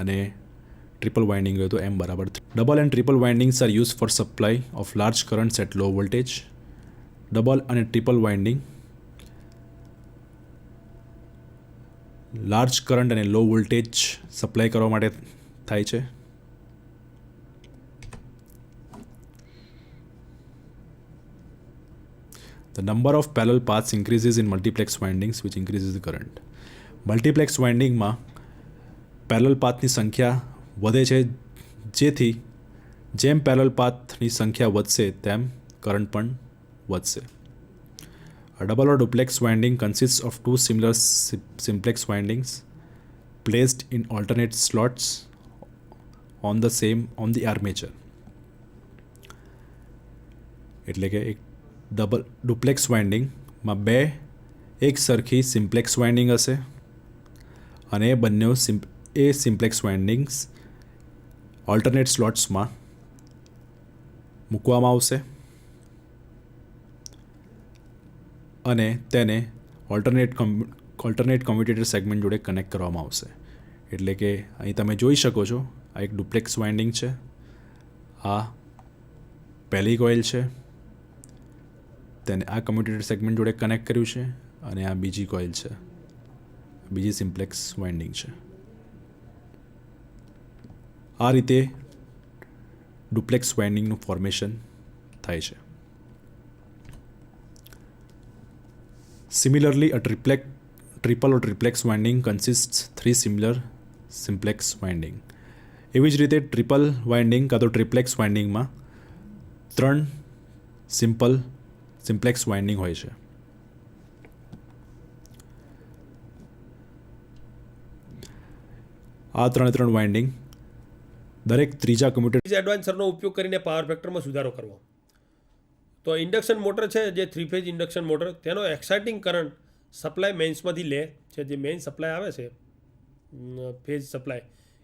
અને triple winding હોય તો M બરાબર 3. Double and triple windings are use for supply of large currents at low voltage. Double અને triple winding large current અને low voltage supply કરવા માટે થાય છે. The number of parallel paths increases in multiplex windings which increases the current. Multiplex વાઇન્ડિંગમાં parallel પાથની સંખ્યા વધે છે, જેથી જેમ પેરેલલ પાથની સંખ્યા વધશે તેમ કરંટ પણ વધશે. A double or duplex winding consists of two similar simplex windings placed in alternate slots on the armature. એટલે કે એક ડુપ્લેક્સ વાઇન્ડિંગમાં બે એક સરખી સિમ્પ્લેક્સ વાઇન્ડિંગ હશે અને એ સિમ્પ્લેક્સ વાઇન્ડિંગ્સ ઓલ્ટરનેટ સ્લોટ્સમાં મૂકવામાં આવશે અને તેને ઓલ્ટરનેટ કમ્યુટેટર સેગમેન્ટ જોડે કનેક્ટ કરવામાં આવશે. એટલે કે અહીં તમે જોઈ શકો છો, આ એક ડુપ્લેક્સ વાઇન્ડિંગ છે, આ પહેલી કોઇલ છે, તેને આ કમ્યુટેટર સેગમેન્ટ જોડે કનેક્ટ કર્યું છે અને આ બીજી કોઇલ છે, બીજી સિમ્પ્લેક્સ વાઇન્ડિંગ છે. આ રીતે ડુપ્લેક્સ વાઇન્ડિંગનું ફોર્મેશન થાય છે. Similarly a triple or triplex winding consist 3 similar simplex winding. એવી જ રીતે ટ્રિપલ વાઇન્ડિંગ કાં તો ટ્રિપ્લેક્સ વાઇન્ડિંગમાં 3 સિમ્પ્લેક્સ વાઇન્ડિંગ હોય છે. આ 3 વાઇન્ડિંગ દરેક ત્રીજા કમ્યુટેટર એડવાન્સરનો ઉપયોગ કરીને પાવર ફેક્ટરમાં સુધારો કરવો. તો ઇન્ડક્શન મોટર છે, જે 3 ફેઝ ઇન્ડક્શન મોટર, તેનો એક્સાઇટિંગ કરંટ સપ્લાય મેઇન્સમાંથી લે છે. જે મેઇન સપ્લાય આવે છે, ફેઝ સપ્લાય,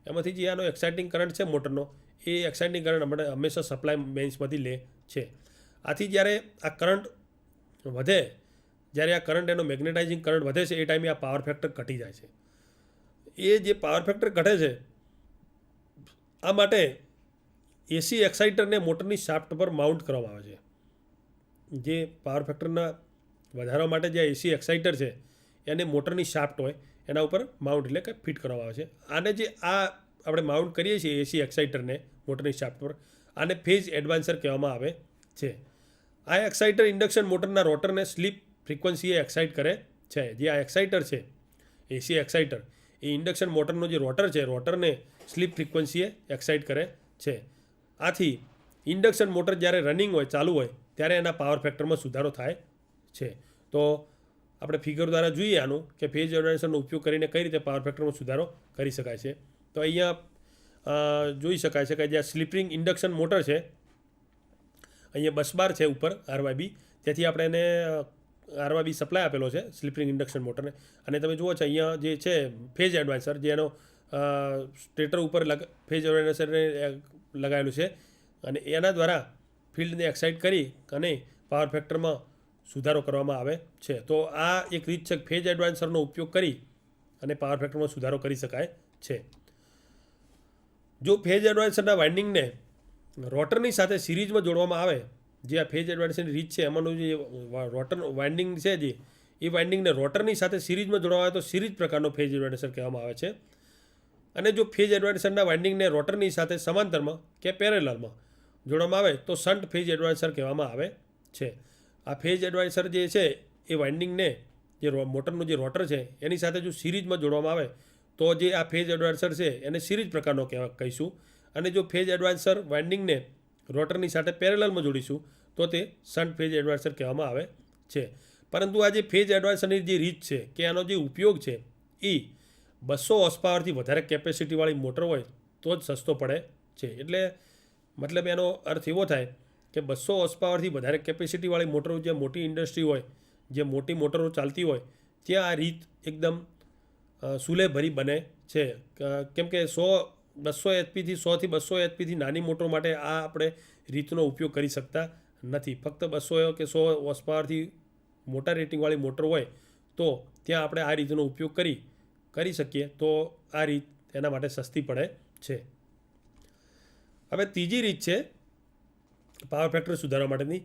એમાંથી જે આનો એક્સાઇટિંગ કરંટ છે મોટરનો, એ એક્સાઇટિંગ કરંટ આપણે હંમેશા સપ્લાય મેઇન્સમાંથી લે છે. આથી જ્યારે આ કરંટ વધે, જ્યારે આ કરંટ એનો મેગ્નેટાઇઝિંગ કરંટ વધે છે, એ ટાઈમે આ પાવર ફેક્ટર ઘટી જાય છે. એ જે પાવર ફેક્ટર ઘટે છે, આ માટે એસી એક્સાઇટરને મોટરની શાફ્ટ પર માઉન્ટ કરવામાં આવે છે. જે પાવર ફેક્ટરના વધારવા માટે જે એસી એક્સાઇટર છે, એને મોટરની શાફ્ટ હોય એના ઉપર માઉન્ટ એટલે કે ફિટ કરવામાં આવે છે. આને જે આ આપણે માઉન્ટ કરીએ છીએ એસી એક્સાઇટરને મોટરની શાફ્ટ પર, આને ફેઝ એડવાન્સર કહેવામાં આવે છે. આ એક્સાઇટર ઇન્ડક્શન મોટરના રોટરને સ્લીપ ફ્રીક્વન્સીએ એક્સાઇટ કરે છે. જે આ એક્સાઇટર છે, એસી એક્સાઇટર, એ ઇન્ડક્શન મોટરનો જે રોટર છે, રોટરને સ્લીપ ફ્રીક્વન્સીએ એક્સાઇટ કરે છે. આથી ઇન્ડક્શન મોટર જ્યારે રનિંગ હોય, ચાલુ હોય, ત્યારે એના પાવર ફેક્ટરમાં સુધારો થાય છે. તો આપણે ફિગર દ્વારા જોઈએ આનું કે ફેઝ એડવાન્સરનો ઉપયોગ કરીને કઈ રીતે પાવર ફેક્ટરમાં સુધારો કરી શકાય છે. તો અહીંયા જોઈ શકાય છે કે જે સ્લીપિંગ ઇન્ડક્શન મોટર છે, અહીંયા બસ બાર છે ઉપર RYB, તેથી આપણે એને RYB સપ્લાય આપેલો છે સ્લીપિંગ ઇન્ડક્શન મોટરને. અને તમે જુઓ છો અહીંયા જે છે ફેઝ એડવાન્સર, જે એનો સ્ટેટર ઉપર ફેઝ એડવાન્સરને લગાવેલું છે અને એના દ્વારા ફિલ્ડને એક્સાઇટ કરી અને પાવર ફેક્ટરમાં સુધારો કરવામાં આવે છે. તો આ એક રીત છે ફેઝ એડવાન્સરનો ઉપયોગ કરી અને પાવર ફેક્ટરમાં સુધારો કરી શકાય છે. જો ફેઝ એડવાન્સરના વાઇન્ડિંગને રોટરની સાથે સિરીઝમાં જોડવામાં આવે, જે આ ફેઝ એડવાન્સરની રીત છે, એમાંનું જે રોટર વાઇન્ડિંગ છે, જે એ વાઇન્ડિંગને રોટરની સાથે સિરીઝમાં જોડવામાં આવે તો સિરીઝ પ્રકારનો ફેઝ એડવાન્સર કહેવામાં આવે છે. અને જો ફેઝ એડવાન્સરના વાઇન્ડિંગને રોટરની સાથે સમાંતરમાં કે પેરેલલમાં જોડવામાં આવે તો શન્ટ ફેઝ એડવાન્સર કહેવામાં આવે છે. આ ફેઝ એડવાન્સર જે છે, એ વાઇન્ડિંગને જે મોટરનું જે રોટર છે એની સાથે જો સિરીઝમાં જોડવામાં આવે તો જે આ ફેઝ એડવાન્સર છે એને સિરીઝ પ્રકારનો કહીશું. અને જો ફેઝ એડવાન્સર વાઇન્ડિંગને રોટરની સાથે પેરેલલમાં જોડીશું તો તે શન્ટ ફેઝ એડવાન્સર કહેવામાં આવે છે. પરંતુ આ જે ફેઝ એડવાન્સરની જે રીત છે કે આનો જે ઉપયોગ છે, એ 200 હોર્સ પાવરથી વધારે કેપેસિટીવાળી મોટર હોય તો જ સસ્તો પડે છે. એટલે મતલબ એનો અર્થ એવો થાય કે 200 હોર્સ પાવરથી વધારે કેપેસિટીવાળી મોટરો, જે મોટી ઇન્ડસ્ટ્રી હોય, જે મોટી મોટરો ચાલતી હોય, ત્યાં આ રીત એકદમ સુલેભરી બને છે. કેમ કે 200 HPથી 100થી 200 HPથી નાની મોટરો માટે આ આપણે રીતનો ઉપયોગ કરી શકતા નથી. ફક્ત 200 કે 100 હોર્સ પાવરથી મોટા રેટિંગવાળી મોટર હોય તો ત્યાં આપણે આ રીતનો ઉપયોગ કરી શકીએ. તો આ રીત એના માટે સસ્તી પડે છે. હવે ત્રીજી રીત છે પાવર ફેક્ટર સુધારવા માટેની,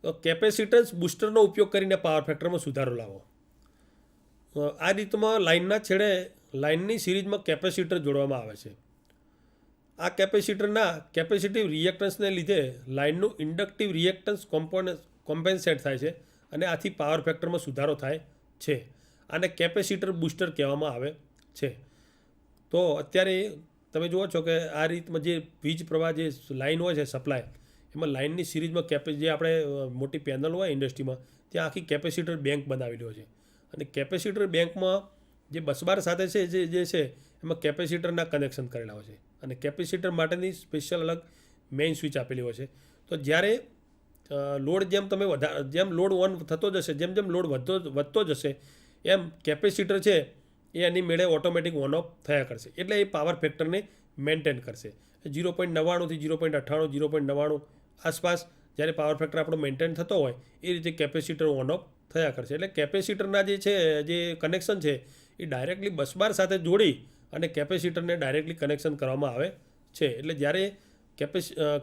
તો કેપેસિટન્સ બૂસ્ટરનો ઉપયોગ કરીને પાવર ફેક્ટરમાં સુધારો લાવો. આ રીતમાં લાઇનના છેડે લાઇનની સિરીઝમાં કેપેસિટર જોડવામાં આવે છે. આ કેપેસિટરના કેપેસિટિવ રિએક્ટન્સને લીધે લાઇનનું ઇન્ડક્ટિવ રિએક્ટન્સ કોમ્પેન્સેટ થાય છે અને આથી પાવર ફેક્ટરમાં સુધારો થાય છે. આને કેપેસિટર બૂસ્ટર કહેવામાં આવે છે. તો અત્યારે તમે જુઓ છો કે આ રીતમાં જે વીજ પ્રવાહ જે લાઇન હોય છે સપ્લાય, એમાં લાઇનની સિરીઝમાં જે આપણે મોટી પેનલ હોય ઇન્ડસ્ટ્રીમાં, ત્યાં આખી કેપેસિટર બેંક બનાવેલી હોય છે. અને કેપેસિટર બેંકમાં જે બસબાર સાથે છે જે છે એમાં કેપેસિટરના કનેક્શન કરેલા હોય છે અને કેપેસિટર માટેની સ્પેશિયલ અલગ મેઇન સ્વિચ આપેલી હોય છે. તો જ્યારે લોડ જેમ લોડ ઓન થતો જશે, જેમ લોડ વધતો જશે, એમ કેપેસિટર છે એ એની મેળે ઓટોમેટિક ઓન ઓફ થયા કરશે. એટલે એ પાવર ફેક્ટરને મેન્ટેન કરશે. 0.99થી 0.98, 0.99 આસપાસ જ્યારે પાવર ફેક્ટર આપણો મેન્ટેન થતો હોય એ રીતે કેપેસિટર ઓન ઓફ થયા કરશે. એટલે કેપેસિટરના જે કનેક્શન છે એ ડાયરેક્ટલી બસબાર સાથે જોડી અને કેપેસિટરને ડાયરેક્ટલી કનેક્શન કરવામાં આવે છે. એટલે જ્યારે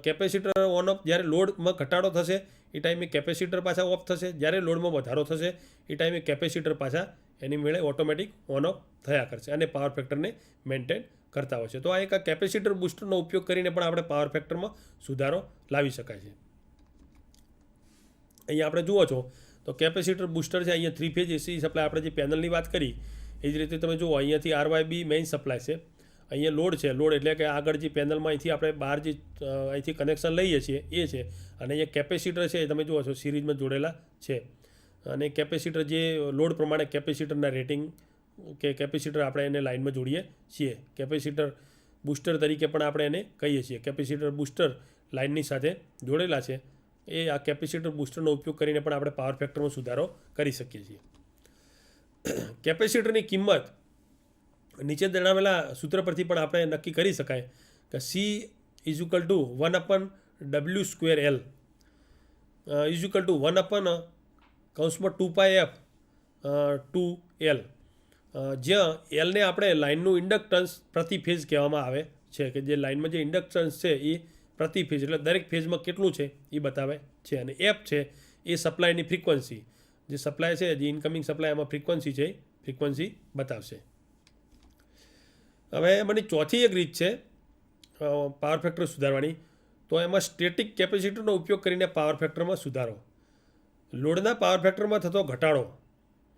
કેપેસિટર ઓન ઓફ, જ્યારે લોડમાં ઘટાડો થશે એ ટાઈમે કેપેસિટર પાછા ઓફ થશે, જ્યારે લોડમાં વધારો થશે એ ટાઈમે કેપેસિટર પાછા એની મેળે ઓટોમેટિક ઓન ઓફ થયા કરશે અને પાવર ફેક્ટરને મેન્ટેન કરતા હોય છે. તો આ એક કેપેસિટર બૂસ્ટરનો ઉપયોગ કરીને પણ આપણે પાવર ફેક્ટરમાં સુધારો લાવી શકાય છે. અહીંયા આપણે જુઓ છો તો કેપેસિટર બૂસ્ટર છે. અહીંયા 3 ફેઝ એસી સપ્લાય, આપણે જે પેનલની વાત કરી એ જ રીતે તમે જુઓ અહીંયાથી RYB મેઇન સપ્લાય છે. અહીંયા લોડ છે, લોડ એટલે કે આગળ જે પેનલમાં અહીંથી આપણે બહાર જે અહીંથી કનેક્શન લઈએ છીએ એ છે. અને અહીંયા કેપેસિટર છે એ તમે જુઓ છો સિરીઝમાં જોડેલા છે. અને કેપેસિટર જે લોડ પ્રમાણે કેપેસિટરના રેટિંગ કે કેપેસિટર આપણે એને લાઇનમાં જોડીએ છીએ. કેપેસિટર બૂસ્ટર તરીકે પણ આપણે એને કહીએ છીએ. કેપેસિટર બૂસ્ટર લાઇનની સાથે જોડેલા છે. એ આ કેપેસિટર બૂસ્ટરનો ઉપયોગ કરીને પણ આપણે પાવર ફેક્ટરમાં સુધારો કરી શકીએ છીએ. કેપેસિટરની કિંમત નીચે જણાવેલા સૂત્ર પરથી પણ આપણે નક્કી કરી શકાય કે C = 1/W²L = 1/2πf 2L, જ્યાં Lને આપણે લાઇનનું ઇન્ડક્ટન્સ પ્રતિ ફેઝ કહેવામાં આવે છે, કે જે લાઇનમાં જે ઇન્ડક્ટન્સ છે એ પ્રતિ ફેઝ એટલે દરેક ફેઝમાં કેટલું છે એ બતાવે છે. અને F છે એ સપ્લાયની ફ્રીક્વન્સી, જે સપ્લાય છે જે ઇનકમિંગ સપ્લાય એમાં ફ્રીક્વન્સી છે ફ્રીક્વન્સી બતાવશે. હવે એમાંની ચોથી એક રીત છે પાવર ફેક્ટર સુધારવાની, તો એમાં સ્ટેટિક કેપેસિટરનો ઉપયોગ કરીને પાવર ફેક્ટરમાં સુધારો. લોડના પાવર ફેક્ટરમાં થતો ઘટાડો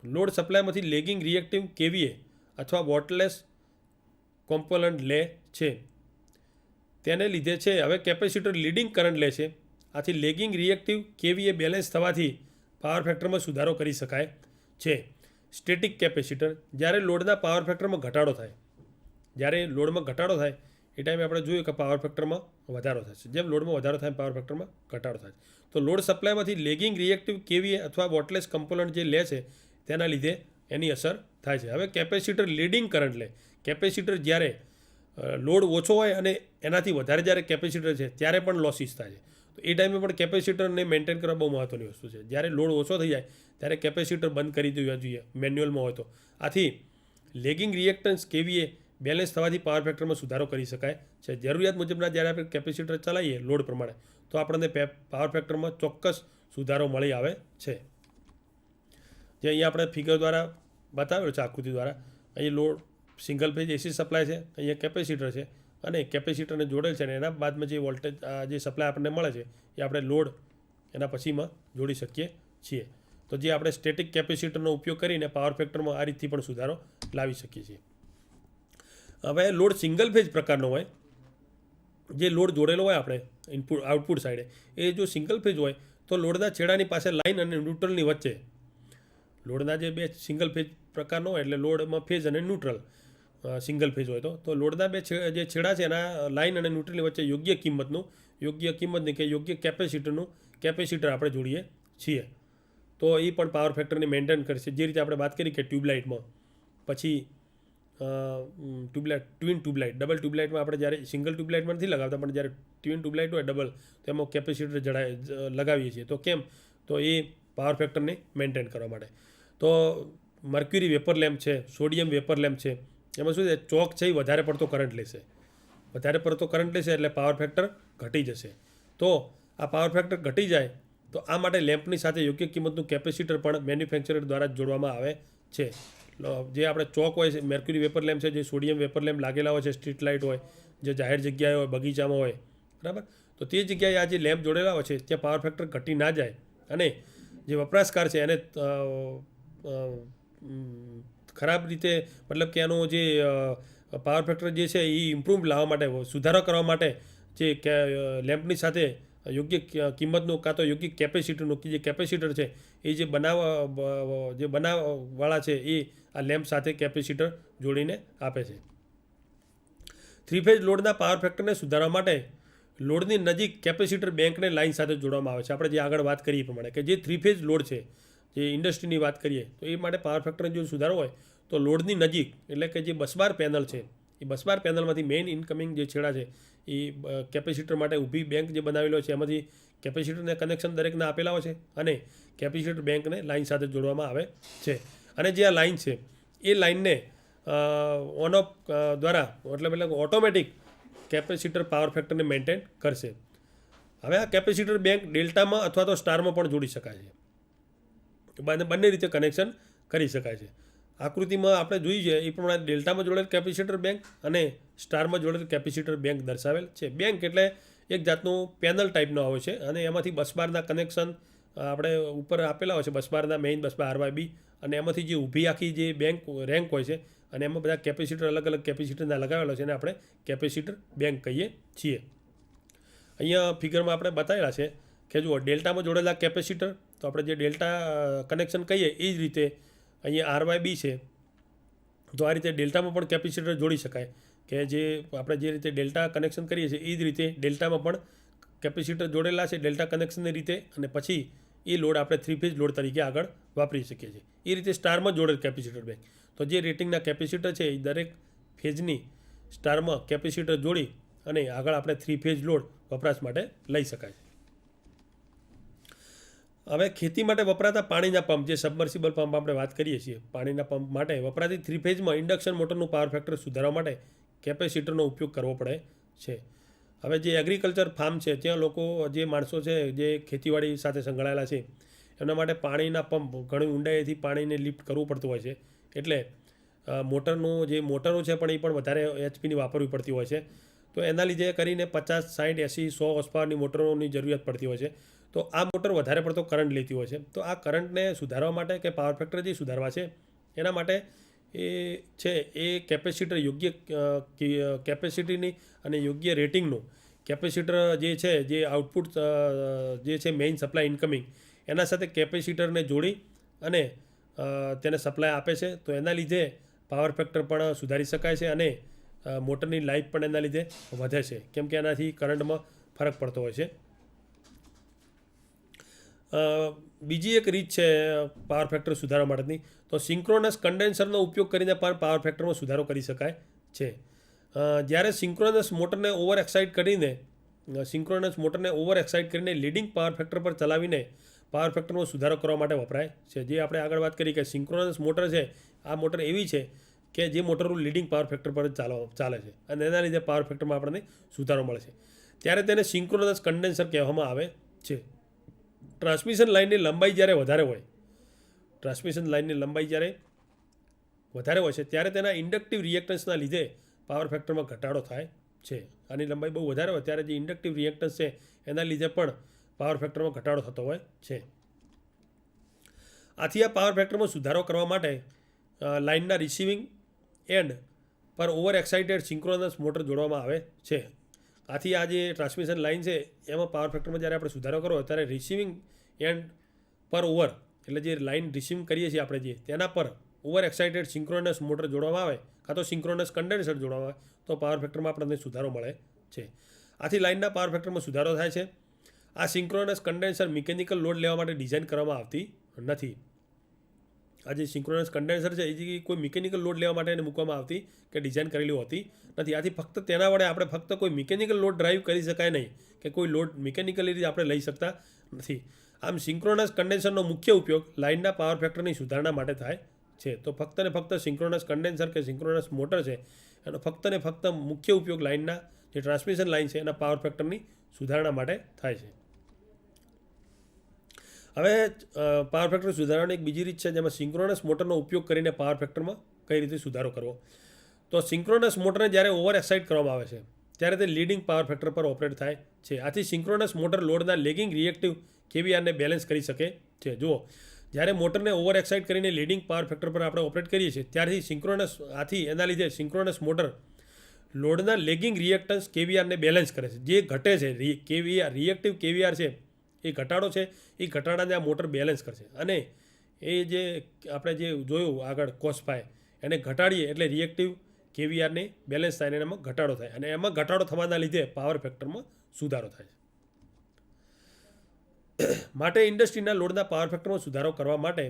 લોડ સપ્લાયમાંથી લેગિંગ રિએક્ટિવ KVA અથવા વોટલેસ કોમ્પોનન્ટ લે છે. તેને લીધે છે હવે કેપેસિટર લીડિંગ કરંટ લે છે. આથી લેગિંગ રિએક્ટિવ KVA બેલેન્સ થવાથી પાવર ફેક્ટરમાં સુધારો કરી શકાય છે. સ્ટેટિક કેપેસિટર, જ્યારે લોડના પાવર ફેક્ટરમાં ઘટાડો થાય, જ્યારે લોડમાં ઘટાડો થાય એ ટાઈમે આપણે જોયું કે પાવર ફેક્ટરમાં વધારો થશે. જેમ લોડમાં વધારો થાય પાવર ફેક્ટરમાં ઘટાડો થાય. તો લોડ સપ્લાયમાંથી લેગિંગ રિએક્ટિવ KVA અથવા વોટલેસ કમ્પોનન્ટ જે લે છે તેના લીધે એની અસર થાય છે. હવે કેપેસિટર લીડિંગ કરંટ લે. કેપેસિટર જ્યારે લોડ ઓછો હોય અને એનાથી વધારે જ્યારે કેપેસિટર છે ત્યારે પણ લોસીસ થાય છે. તો એ ટાઈમે પણ કેપેસિટરને મેન્ટેન કરવા બહુ મહત્ત્વની વસ્તુ છે. જ્યારે લોડ ઓછો થઈ જાય ત્યારે કેપેસિટર બંધ કરી દેવા જોઈએ મેન્યુઅલમાં હોય તો. આથી લેગિંગ રિએક્ટન્સ KVA બેલેન્સ થવાથી પાવર ફેક્ટરમાં સુધારો કરી શકાય છે. જરૂરિયાત મુજબના જ્યારે આપણે કેપેસિટર ચલાવીએ લોડ પ્રમાણે તો આપણને પાવર ફેક્ટરમાં ચોક્કસ સુધારો મળી આવે છે. જે અહીંયા આપણે ફિગર દ્વારા બતાવેલો છે, આકૃતિ દ્વારા. અહીં load single phase AC supply છે, અહીંયા કેપેસિટર છે અને કેપેસિટરને જોડેલ છે અને એના બાદમાં જે વોલ્ટેજ જે સપ્લાય આપણને મળે છે એ આપણે લોડ એના પછીમાં જોડી શકીએ છીએ. તો જે આપણે સ્ટેટિક કેપેસિટરનો ઉપયોગ કરીને પાવર ફેક્ટરમાં આ રીતથી પણ સુધારો લાવી શકીએ છીએ. હવે લોડ સિંગલ ફેઝ પ્રકારનો હોય, જે લોડ જોડેલો હોય આપણે આઉટપુટ સાઈડે, એ જો સિંગલ ફેઝ હોય તો લોડના છેડાની પાસે લાઇન અને ન્યુટ્રલની વચ્ચે, લોડના જે બે સિંગલ ફેઝ પ્રકારનો હોય એટલે લોડમાં ફેઝ અને ન્યુટ્રલ સિંગલ ફેઝ હોય તો લોડના બે જે છેડા છે એના લાઇન અને ન્યુટ્રલની વચ્ચે યોગ્ય કિંમતની કે યોગ્ય કેપેસિટર આપણે જોડીએ છીએ. તો એ પણ પાવર ફેક્ટરને મેન્ટેન કરશે. જે રીતે આપણે વાત કરી કે ટ્યુબલાઇટમાં, પછી ટ્વિન ટ્યુબલાઇટ, ડબલ ટ્યુબલાઇટમાં આપણે જ્યારે સિંગલ ટ્યુબલાઇટમાં નથી લગાવતા, પણ જ્યારે ટ્વિન ટ્યુબલાઇટ હોય ડબલ, તો એમાં કેપેસિટર લગાવીએ છીએ. તો કેમ? તો એ પાવર ફેક્ટરને મેન્ટેન કરવા માટે. તો મર્ક્યુરી વેપર લેમ્પ છે, સોડિયમ વેપર લેમ્પ છે, એમાં શું છે, ચોક છે એ વધારે પડતો કરંટ લેશે. વધારે પડતો કરંટ લેશે એટલે પાવર ફેક્ટર ઘટી જશે. તો આ પાવર ફેક્ટર ઘટી જાય તો આ માટે લેમ્પની સાથે યોગ્ય કિંમતનું કેપેસિટર પણ મેન્યુફેક્ચરર દ્વારા જ જોડવામાં આવે છે. જે આપણે ચોક હોય છે, મેર્ક્યુરી વેપર લેમ્પ છે, જે સોડિયમ વેપર લેમ્પ લાગેલા હોય છે, સ્ટ્રીટ લાઇટ હોય, જે જાહેર જગ્યાએ હોય, બગીચામાં હોય, બરાબર, તો તે જગ્યાએ આ જે લેમ્પ જોડેલા હોય છે ત્યાં પાવર ફેક્ટર ઘટી ના જાય અને જે વપરાશકાર છે એને ખરાબ રીતે, મતલબ કે એનો જે પાવર ફેક્ટર જે છે એ ઇમ્પ્રૂવ લાવવા માટે, સુધારો કરવા માટે જે લેમ્પની સાથે યોગ્ય કિંમતનું કાં તો યોગ્ય કેપેસિટરનું, જે કેપેસિટર છે એ જે બનાવવાળા છે એ આ લેમ્પ સાથે કેપેસિટર જોડીને આપે છે. 3 ફેઝ લોડના પાવર ફેક્ટરને સુધારવા માટે લોડની નજીક કેપેસિટર બેંકને લાઇન સાથે જોડવામાં આવે છે. આપણે જે આગળ વાત કરીએ એ પ્રમાણે કે જે 3 ફેઝ લોડ છે, જે ઇન્ડસ્ટ્રીની વાત કરીએ તો એ માટે પાવર ફેક્ટરને જો સુધારો હોય તો લોડની નજીક, એટલે કે જે બસબાર પેનલ છે એ બસબાર પેનલમાંથી મેઇન ઇનકમિંગ જે છેડા છે એ કેપેસિટર માટે ઊભી બેંક જે બનાવેલો છે એમાંથી કેપેસિટરને કનેક્શન દરેકને આપેલા હોય છે અને કેપેસિટર બેંકને લાઇન સાથે જોડવામાં આવે છે. અને જે આ લાઇન છે એ લાઇનને ઓન ઓફ દ્વારા, મતલબ ઓટોમેટિક કેપેસિટર પાવર ફેક્ટરને મેન્ટેન કરશે. હવે આ કેપેસિટર બેંક ડેલ્ટામાં અથવા તો સ્ટારમાં પણ જોડી શકાય છે. બંને રીતે કનેક્શન કરી શકાય છે. આકૃતિમાં આપણે જોઈ છે એ પ્રમાણે ડેલ્ટામાં જોડેલ કેપેસિટર બેંક અને સ્ટારમાં જોડેલ કેપેસિટર બેંક દર્શાવેલ છે. બેંક એટલે એક જાતનું પેનલ ટાઈપનો આવે છે અને એમાંથી બસબારના કનેક્શન આપણે ઉપર આપેલા હોય છે, બસબારના મેઇન બસબાર RYB, અને એમાંથી જે ઊભી આખી જે બેંક રેન્ક હોય છે અને એમાં બધા કેપેસિટર અલગ અલગ કેપેસિટરના લગાવેલા છે અને આપણે કેપેસિટર બેંક કહીએ છીએ. અહીંયા ફિગરમાં આપણે બતાવેલા છે કે જુઓ, ડેલ્ટામાં જોડેલા કેપેસિટર, તો આપણે જે ડેલ્ટા કનેક્શન કહીએ એ જ રીતે અહીંયા RYB છે, તો આ રીતે ડેલ્ટામાં પણ કેપેસિટર જોડી શકાય. કે જે આપણે જે રીતે ડેલ્ટા કનેક્શન કરીએ છીએ એ જ રીતે ડેલ્ટામાં પણ કેપેસિટર જોડેલા છે ડેલ્ટા કનેક્શનની રીતે, અને પછી એ લોડ આપણે 3 ફેઝ લોડ તરીકે આગળ વાપરી શકીએ છીએ. એ રીતે સ્ટારમાં જોડેલ કેપેસિટર બેંક, તો જે રેટિંગના કેપેસિટર છે એ દરેક ફેઝની સ્ટારમાં કેપેસિટર જોડી અને આગળ આપણે 3 ફેઝ લોડ વપરાશ માટે લઈ શકાય છે. હવે ખેતી માટે વપરાતા પાણીના પંપ, જે સબમર્સિબલ પંપ આપણે વાત કરીએ છીએ, પાણીના પંપ માટે વપરાતી 3 ફેઝમાં ઇન્ડક્શન મોટરનું પાવર ફેક્ટર સુધારવા માટે કેપેસિટરનો ઉપયોગ કરવો પડે છે. હવે જે એગ્રીકલ્ચર ફાર્મ છે ત્યાં લોકો, જે માણસો છે જે ખેતીવાડી સાથે સંકળાયેલા છે, એમના માટે પાણીના પંપ ઘણી ઊંડાઈથી પાણીને લિફ્ટ કરવું પડતું હોય છે. એટલે મોટરનું જે મોટરો છે પણ એ પણ વધારે HP વાપરવી પડતી હોય છે. તો એના લીધે કરીને 50, 60, 80, 100 હોર્સ પાવરની મોટરોની જરૂરિયાત પડતી હોય છે. તો આ મોટર વધારે પડતો કરંટ લેતી હોય છે. તો આ કરંટને સુધારવા માટે કે પાવર ફેક્ટર જે સુધારવા છે એના માટે એ છે એ કેપેસિટર યોગ્ય કેપેસિટીની અને યોગ્ય રેટિંગનું કેપેસિટર જે છે, જે આઉટપુટ જે છે મેઇન સપ્લાય ઇન્કમિંગ, એના સાથે કેપેસિટરને જોડી અને તેને સપ્લાય આપે છે. તો એના લીધે પાવર ફેક્ટર પણ સુધારી શકાય છે અને મોટરની લાઈફ પણ એના લીધે વધે છે, કેમ કે એનાથી કરંટમાં ફરક પડતો હોય છે. બીજી એક રીત છે પાવર ફેક્ટર સુધારવા માટેની, તો સિંક્રોનસ કન્ડેન્સરનો ઉપયોગ કરીને પણ પાવર ફેક્ટરમાં સુધારો કરી શકાય છે. જ્યારે સિંક્રોનસ મોટરને ઓવર એક્સાઇટ કરીને લીડિંગ પાવર ફેક્ટર પર ચલાવીને પાવર ફેક્ટરમાં સુધારો કરવા માટે વપરાય છે. જે આપણે આગળ વાત કરી કે સિંક્રોનસ મોટર છે, આ મોટર એવી છે કે જે મોટરનું લીડિંગ પાવર ફેક્ટર પર ચાલે છે અને એના લીધે પાવર ફેક્ટરમાં આપણને સુધારો મળે છે. ત્યારે તેને સિંક્રોનસ કન્ડેન્સર કહેવામાં આવે છે. ટ્રાન્સમિશન લાઇનની લંબાઈ જ્યારે વધારે હોય છે ત્યારે તેના ઇન્ડક્ટિવ રિએક્ટન્સના લીધે પાવર ફેક્ટરમાં ઘટાડો થાય છે. આની લંબાઈ બહુ વધારે હોય ત્યારે જે ઇન્ડક્ટિવ રિએક્ટન્સ છે એના લીધે પણ પાવર ફેક્ટરમાં ઘટાડો થતો હોય છે. આથી આ પાવર ફેક્ટરમાં સુધારો કરવા માટે લાઇનના રિસીવિંગ એન્ડ પર ઓવર એક્સાઇટેડ સિંક્રોનસ મોટર જોડવામાં આવે છે. આથી આ જે ટ્રાન્સમિશન લાઇન છે એમાં પાવર ફેક્ટરમાં જ્યારે આપણે સુધારો કરવો ત્યારે રિસીવિંગ એન્ડ પર ઓવર, એટલે જે લાઇન રિસીવિંગ કરીએ છીએ આપણે જે તેના પર ઓવર એક્સાઇટેડ સિંક્રોનસ મોટર જોડવામાં આવે કાં તો સિંક્રોનસ કન્ડેન્સર જોડવામાં આવે તો પાવર ફેક્ટરમાં આપણને સુધારો મળે છે. આથી લાઇનના પાવર ફેક્ટરમાં સુધારો થાય છે. આ સિંક્રોનસ કન્ડેન્સર મિકેનિકલ લોડ લેવા માટે ડિઝાઇન કરવામાં આવતી નથી. આ જે સિંક્રોનસ કન્ડેન્સર છે એ કોઈ મિકેનિકલ લોડ લેવા માટે એને મૂકવામાં આવતી કે ડિઝાઇન કરેલી હોતી નથી. આથી ફક્ત તેના વડે આપણે ફક્ત કોઈ મિકેનિકલ લોડ ડ્રાઈવ કરી શકાય નહીં કે કોઈ લોડ મિકેનિકલી રીતે આપણે લઈ શકતા નથી. આમ સિંક્રોનસ કન્ડેન્સરનો મુખ્ય ઉપયોગ લાઇનના પાવર ફેક્ટરની સુધારણા માટે થાય છે. તો ફક્ત ને ફક્ત સિંક્રોનસ કન્ડેન્સર કે સિંક્રોનસ મોટર છે એનો ફક્ત ને ફક્ત મુખ્ય ઉપયોગ લાઇનના જે ટ્રાન્સમિશન લાઇન છે એના પાવર ફેક્ટરની સુધારણા માટે થાય છે. હવે પાવર ફેક્ટર સુધારવાની એક બીજી રીત છે જેમાં સિંક્રોનસ મોટરનો ઉપયોગ કરીને પાવર ફેક્ટરમાં કઈ રીતે સુધારો કરવો. તો સિંક્રોનસ મોટરને જ્યારે ઓવર એક્સાઇટ કરવામાં આવે છે ત્યારે તે લીડિંગ પાવર ફેક્ટર પર ઓપરેટ થાય છે. આથી સિંક્રોનસ મોટર લોડના લેગિંગ રિએક્ટિવ કેવીઆરને બેલેન્સ કરી શકે છે. જુઓ, જ્યારે મોટરને ઓવર એક્સાઇટ કરીને લીડિંગ પાવર ફેક્ટર પર આપણે ઓપરેટ કરીએ છીએ ત્યારથી એના લીધે સિંક્રોનસ મોટર લોડના લેગિંગ રિએક્ટન્સ કેવીઆરને બેલેન્સ કરે છે. જે ઘટે છે કેવીઆર રિએક્ટિવ કેવીઆર છે એ ઘટાડો છે, એ ઘટાડાને આ મોટર બેલેન્સ કરશે. અને એ જે આપણે જે જોયું આગળ કોસ 5 એને ઘટાડીએ એટલે રિએક્ટિવ કેવીઆરને બેલેન્સ થાય અને એમાં ઘટાડો થાય અને એમાં ઘટાડો થવાના લીધે પાવર ફેક્ટરમાં સુધારો થાય છે. માટે ઇન્ડસ્ટ્રીના લોડના પાવર ફેક્ટરમાં સુધારો કરવા માટે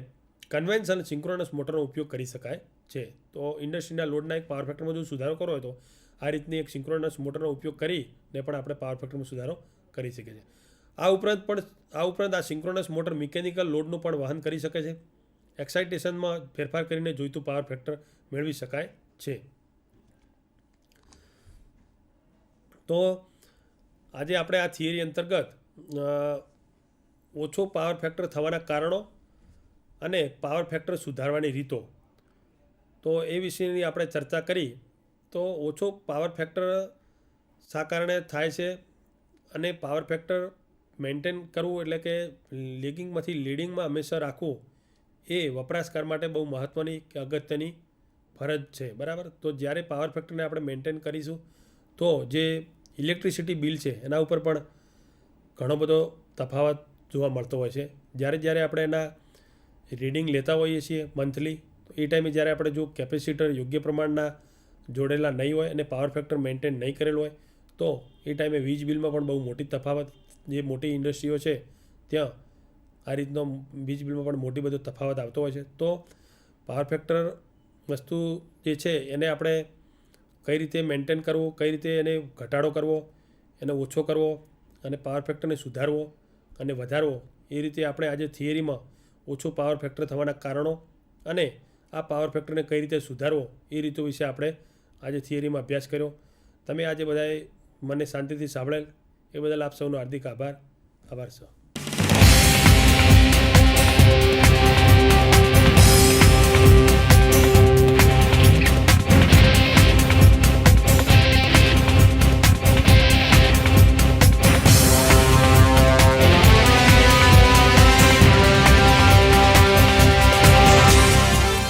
કન્વેન્શનલ સિંક્રોનસ મોટરનો ઉપયોગ કરી શકાય છે. તો ઇન્ડસ્ટ્રીના લોડના એક પાવર ફેક્ટરમાં જો સુધારો કરવો હોય તો આ રીતની એક સિંક્રોનસ મોટરનો ઉપયોગ કરીને પણ આપણે પાવર ફેક્ટરમાં સુધારો કરી શકીએ છીએ. આ ઉપરાંત આ સિંક્રોનસ મોટર મિકેનિકલ લોડનું પણ વહન કરી શકે છે. એક્સાઇટેશનમાં ફેરફાર કરીને જોઈતું પાવર ફેક્ટર મેળવી શકાય છે. તો આજે આપણે આ થિયરી અંતર્ગત ઓછો પાવર ફેક્ટર થવાના કારણો અને પાવર ફેક્ટર સુધારવાની રીતો તો એ વિશેની આપણે ચર્ચા કરી. તો ઓછો પાવર ફેક્ટર શા કારણે થાય છે અને પાવર ફેક્ટર મેન્ટેન કરવું એટલે કે લેગિંગમાંથી લીડિંગમાં હંમેશા રાખવું એ વપરાશકાર માટે બહુ મહત્ત્વની કે અગત્યની ફરજ છે. બરાબર. તો જ્યારે પાવર ફેક્ટરને આપણે મેન્ટેન કરીશું તો જે ઇલેક્ટ્રિસિટી બિલ છે એના ઉપર પણ ઘણો બધો તફાવત જોવા મળતો હોય છે. જ્યારે આપણે એના રીડિંગ લેતા હોઈએ છીએ મંથલી તો એ ટાઈમે જ્યારે આપણે જો કેપેસિટર યોગ્ય પ્રમાણના જોડેલા નહીં હોય અને પાવર ફેક્ટર મેન્ટેન નહીં કરેલું હોય તો એ ટાઈમે વીજ બિલમાં પણ બહુ મોટી તફાવત, જે મોટી ઇન્ડસ્ટ્રીઓ છે ત્યાં આ રીતનો વીજ બિલમાં પણ મોટી બધો તફાવત આવતો હોય છે. તો પાવર ફેક્ટર વસ્તુ જે છે એને આપણે કઈ રીતે મેન્ટેન કરવું, કઈ રીતે એને ઘટાડો કરવો, એને ઓછો કરવો અને પાવર ફેક્ટરને સુધારવો અને વધારવો, એ રીતે આપણે આજે થિયરીમાં ઓછું પાવર ફેક્ટર થવાના કારણો અને આ પાવર ફેક્ટરને કઈ રીતે સુધારવો એ રીતો વિશે આપણે આજે થિયરીમાં અભ્યાસ કર્યો. તમે આજે બધાએ મને શાંતિથી સાંભળેલ એ બદલ આપ સૌનો હાર્દિક આભાર સર.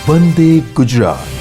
વંદે ગુજરાત.